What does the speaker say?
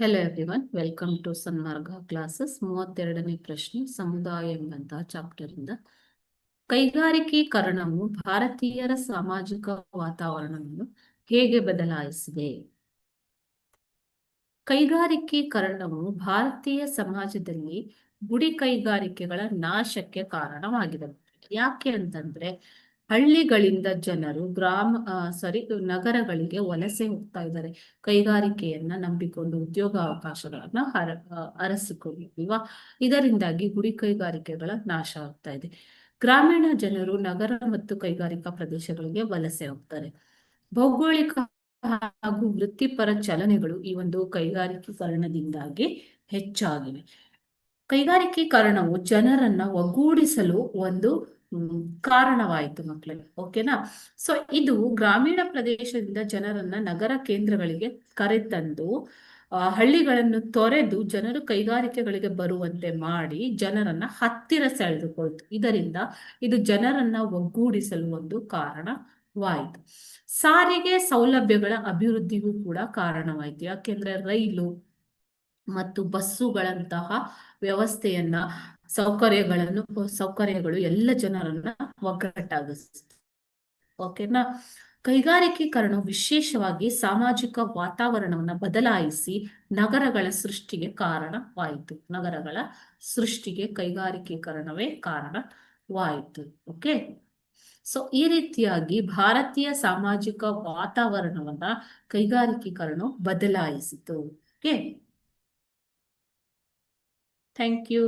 Hello everyone, welcome to Sanmarga classes. 32ನೇ ಪ್ರಶ್ನೆ, ಸಮುದಾಯ ಎಂಬಂತಹ ಚಾಪ್ಟರ್ ಇಂದ ಕೈಗಾರಿಕೀಕರಣವು ಭಾರತೀಯರ ಸಾಮಾಜಿಕ ವಾತಾವರಣವನ್ನು ಹೇಗೆ ಬದಲಾಯಿಸಿದೆ? ಕೈಗಾರಿಕೀಕರಣವು ಭಾರತೀಯ ಸಮಾಜದಲ್ಲಿ ಗುಡಿ ಕೈಗಾರಿಕೆಗಳ ನಾಶಕ್ಕೆ ಕಾರಣವಾಗಿದೆ. ಯಾಕೆ ಅಂತಂದ್ರೆ ಹಳ್ಳಿಗಳಿಂದ ಜನರು ನಗರಗಳಿಗೆ ವಲಸೆ ಹೋಗ್ತಾ ಇದ್ದಾರೆ. ಕೈಗಾರಿಕೆಯನ್ನ ನಂಬಿಕೊಂಡು ಉದ್ಯೋಗಾವಕಾಶಗಳನ್ನ ಅರಸಿಕೊಂಡಿಲ್ವಾ? ಇದರಿಂದಾಗಿ ಗುಡಿ ಕೈಗಾರಿಕೆಗಳ ನಾಶ ಆಗ್ತಾ ಇದೆ. ಗ್ರಾಮೀಣ ಜನರು ನಗರ ಮತ್ತು ಕೈಗಾರಿಕಾ ಪ್ರದೇಶಗಳಿಗೆ ವಲಸೆ ಹೋಗ್ತಾರೆ. ಭೌಗೋಳಿಕ ಹಾಗೂ ವೃತ್ತಿಪರ ಚಲನೆಗಳು ಈ ಒಂದು ಕೈಗಾರಿಕೀಕರಣದಿಂದಾಗಿ ಹೆಚ್ಚಾಗಿವೆ. ಕೈಗಾರಿಕೀಕರಣವು ಜನರನ್ನ ಒಗ್ಗೂಡಿಸಲು ಒಂದು ಕಾರಣವಾಯಿತು ಮಕ್ಕಳೇ. ಓಕೆನಾ? ಸೊ ಇದು ಗ್ರಾಮೀಣ ಪ್ರದೇಶದಿಂದ ಜನರನ್ನ ನಗರ ಕೇಂದ್ರಗಳಿಗೆ ಕರೆತಂದು ಹಳ್ಳಿಗಳನ್ನು ತೊರೆದು ಜನರು ಕೈಗಾರಿಕೆಗಳಿಗೆ ಬರುವಂತೆ ಮಾಡಿ ಜನರನ್ನ ಹತ್ತಿರ ಸೆಳೆದುಕೊಳ್ತು. ಇದರಿಂದ ಇದು ಜನರನ್ನ ಒಗ್ಗೂಡಿಸಲು ಒಂದು ಕಾರಣವಾಯಿತು. ಸಾರಿಗೆ ಸೌಲಭ್ಯಗಳ ಅಭಿವೃದ್ಧಿಗೂ ಕೂಡ ಕಾರಣವಾಯಿತು. ಯಾಕೆಂದ್ರೆ ರೈಲು ಮತ್ತು ಬಸ್ಸುಗಳಂತಹ ವ್ಯವಸ್ಥೆಯನ್ನ ಸೌಕರ್ಯಗಳು ಎಲ್ಲ ಜನರನ್ನ ಒಗ್ಗಟ್ಟಾಗಿಸ್ತು. ಓಕೆನಾ? ಕೈಗಾರಿಕೀಕರಣ ವಿಶೇಷವಾಗಿ ಸಾಮಾಜಿಕ ವಾತಾವರಣವನ್ನ ಬದಲಾಯಿಸಿ ನಗರಗಳ ಸೃಷ್ಟಿಗೆ ಕಾರಣವಾಯಿತು. ನಗರಗಳ ಸೃಷ್ಟಿಗೆ ಕೈಗಾರಿಕೀಕರಣವೇ ಕಾರಣವಾಯಿತು. ಓಕೆ, ಸೊ ಈ ರೀತಿಯಾಗಿ ಭಾರತೀಯ ಸಾಮಾಜಿಕ ವಾತಾವರಣವನ್ನ ಕೈಗಾರಿಕೀಕರಣ ಬದಲಾಯಿಸಿತು. Okay, thank you.